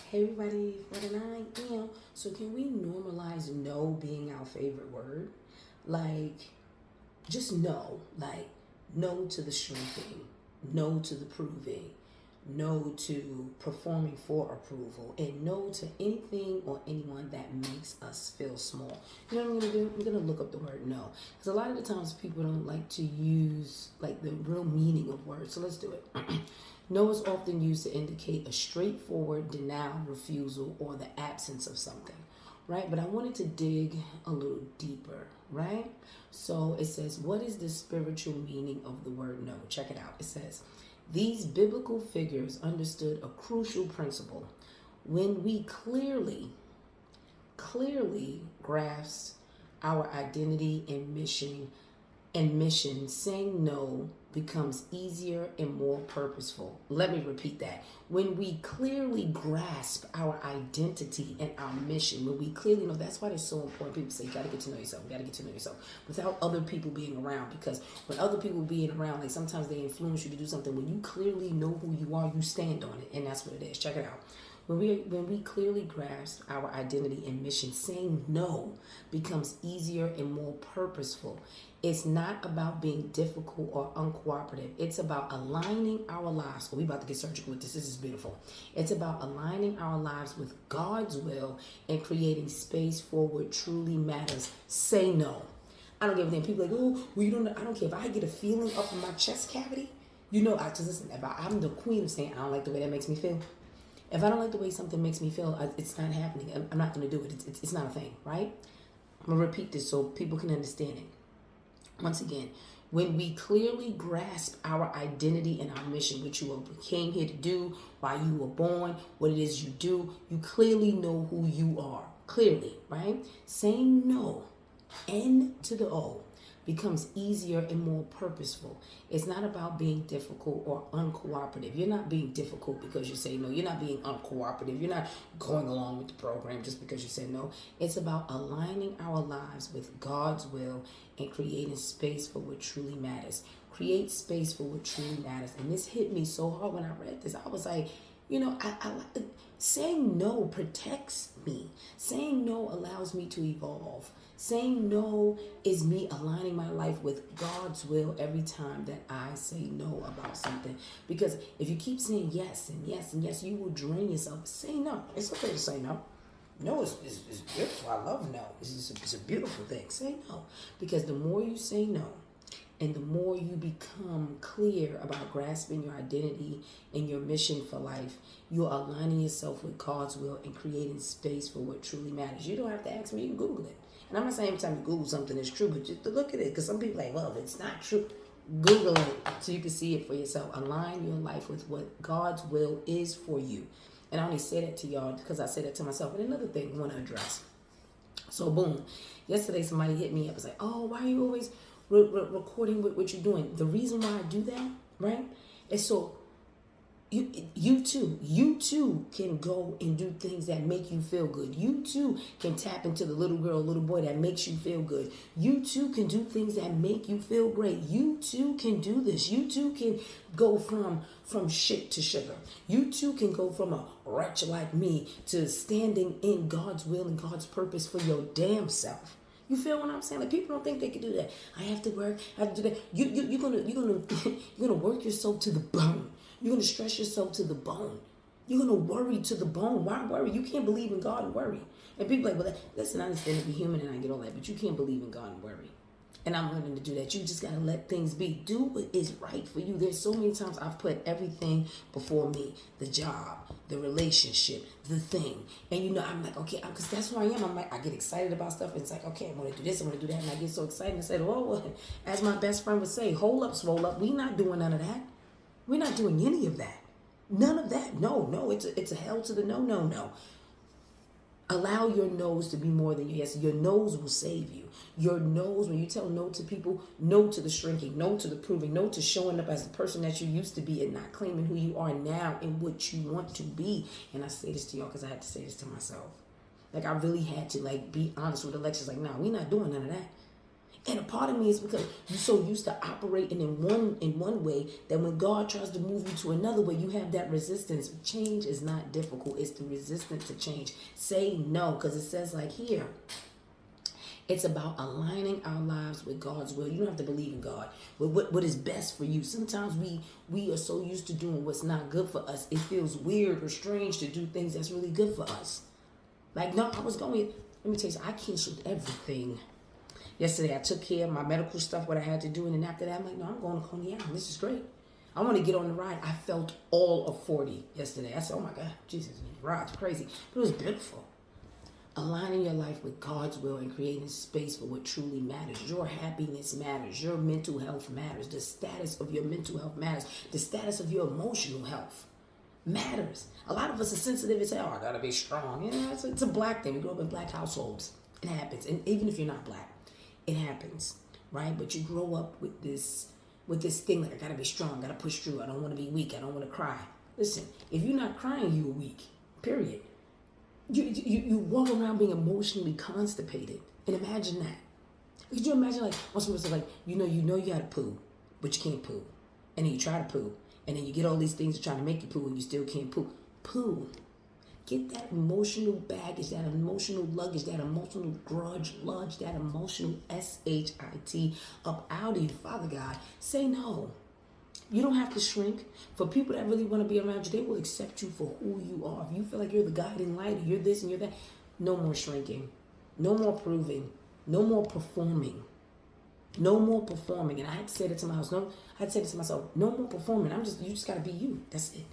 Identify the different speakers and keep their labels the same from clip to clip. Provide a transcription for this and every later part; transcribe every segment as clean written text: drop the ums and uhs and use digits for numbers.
Speaker 1: Hey everybody, for the night, so can we normalize no being our favorite word? Like, just no. Like, no to the shrinking, no to the proving, no to performing for approval, and no to anything or anyone that makes us feel small. You know what I'm gonna do? I'm gonna look up the word no. Because a lot of the times people don't like to use like the real meaning of words. So let's do it. No is often used to indicate a straightforward denial, refusal, or the absence of something, right? But I wanted to dig a little deeper, right? So it says, what is the spiritual meaning of the word no? Check it out. It says, these biblical figures understood a crucial principle. When we clearly grasp our identity and mission, saying no becomes easier and more purposeful. Let me repeat that. When we clearly grasp our identity and our mission, when we clearly know, that's why it's so important. People say, you got to get to know yourself. You got to get to know yourself without other people being around. Because when other people being around, like sometimes they influence you to do something. When you clearly know who you are, you stand on it. And that's what it is. Check it out. When we clearly grasp our identity and mission, saying no becomes easier and more purposeful. It's not about being difficult or uncooperative. It's about aligning our lives. Oh, we about to get surgical with this. This is beautiful. It's about aligning our lives with God's will and creating space for what truly matters. Say no. I don't give a damn. People are like, oh, well, you don't know. I don't care if I get a feeling up in my chest cavity. I just listen. I'm the queen of saying I don't like the way that makes me feel. If I don't like the way something makes me feel, it's not happening. I'm not going to do it. It's not a thing, right? I'm going to repeat this so people can understand it. Once again, when we clearly grasp our identity and our mission, what you came here to do, why you were born, what it is you do, you clearly know who you are. Clearly, right? Saying no, N to the O, becomes easier and more purposeful. It's not about being difficult or uncooperative. You're not being difficult because you say no. You're not being uncooperative. You're not going along with the program just because you say no. It's about aligning our lives with God's will and creating space for what truly matters. Create space for what truly matters. And this hit me so hard when I read this. I was like, saying no protects me. Saying no allows me to evolve. Saying no is me aligning my life with God's will every time that I say no about something. Because if you keep saying yes and yes and yes, you will drain yourself. Say no. It's okay to say no. No, it's beautiful. I love no. It's a beautiful thing. Say no. Because the more you say no, and the more you become clear about grasping your identity and your mission for life, you're aligning yourself with God's will and creating space for what truly matters. You don't have to ask me, you can Google it. And I'm not saying every time you Google something it's true, but just to look at it, because some people are like, well, if it's not true, Google it so you can see it for yourself. Align your life with what God's will is for you. And I only say that to y'all because I say that to myself. And another thing I want to address. So boom, yesterday somebody hit me up and was like, oh, why are you always recording what you're doing? The reason why I do that, right, is so you too can go and do things that make you feel good. You too can tap into the little girl, little boy that makes you feel good. You too can do things that make you feel great. You too can do this. You too can go from shit to sugar. You too can go from a wretch like me to standing in God's will and God's purpose for your damn self. You feel what I'm saying? Like, people don't think they can do that. I have to work. I have to do that. You're gonna you're gonna work yourself to the bone. You're gonna stress yourself to the bone. You're gonna worry to the bone. Why worry? You can't believe in God and worry. And people are like, well, listen, I understand to be human and I get all that, but you can't believe in God and worry. And I'm learning to do that. You just gotta let things be. Do what is right for you. There's so many times I've put everything before me. The job, the relationship, the thing. And I'm like, okay, because that's who I am. I'm like, I get excited about stuff. It's like, okay, I'm gonna do this, I'm gonna do that. And I get so excited and I said, well, as my best friend would say, hold up, swole up. We not doing none of that. We're not doing any of that. None of that. No, it's a hell to the no. Allow your no's to be more than your yes. Your no's will save you. Your no's, when you tell no to people, no to the shrinking, no to the proving, no to showing up as the person that you used to be and not claiming who you are now and what you want to be. And I say this to y'all because I had to say this to myself. Like, I really had to be honest with Alexis. Like, nah, we not doing none of that. And a part of me is because you're so used to operating in one way that when God tries to move you to another way, you have that resistance. Change is not difficult. It's the resistance to change. Say no, because it says like here, it's about aligning our lives with God's will. You don't have to believe in God, with what is best for you. Sometimes we are so used to doing what's not good for us. It feels weird or strange to do things that's really good for us. Like, no, let me tell you something. I canceled everything. Yesterday, I took care of my medical stuff, what I had to do. And then after that, I'm like, no, I'm going to Coney Island. This is great. I want to get on the ride. I felt all of 40 yesterday. I said, oh my God, Jesus, the ride's crazy. But it was beautiful. Aligning your life with God's will and creating space for what truly matters. Your happiness matters. Your mental health matters. The status of your mental health matters. The status of your emotional health matters. A lot of us are sensitive and say, oh, I gotta be strong. It's a black thing. We grow up in black households. It happens. And even if you're not black, it happens, right? But you grow up with this thing like, I gotta be strong, gotta push through. I don't want to be weak. I don't want to cry. Listen, if you're not crying, you're weak. Period. You walk around being emotionally constipated, and imagine that. Could you imagine like when someone's like, you know you gotta poo, but you can't poo, and then you try to poo, and then you get all these things to try to make you poo, and you still can't poo. Poo. Get that emotional baggage, that emotional luggage, that emotional grudge, that emotional SHIT up out of you, Father God. Say no. You don't have to shrink. For people that really want to be around you, they will accept you for who you are. If you feel like you're the guiding light, you're this and you're that, no more shrinking. No more proving. No more performing. No more performing. And I had to say that to my house. No, I had to say this to myself. No more performing. You just got to be you. That's it.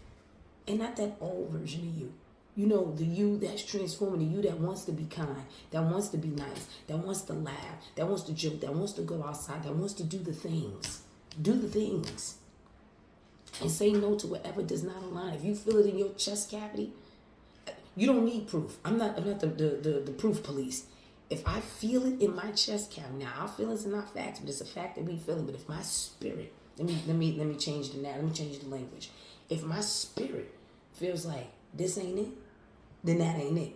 Speaker 1: And not that old version of you. You know, the you that's transforming, the you that wants to be kind, that wants to be nice, that wants to laugh, that wants to joke, that wants to go outside, that wants to do the things. Do the things. And say no to whatever does not align. If you feel it in your chest cavity, you don't need proof. I'm not the proof police. If I feel it in my chest cavity, now our feelings are not facts, but it's a fact that we feel it. But if my spirit, let me change the let me change the language. If my spirit feels like this ain't it, then that ain't it.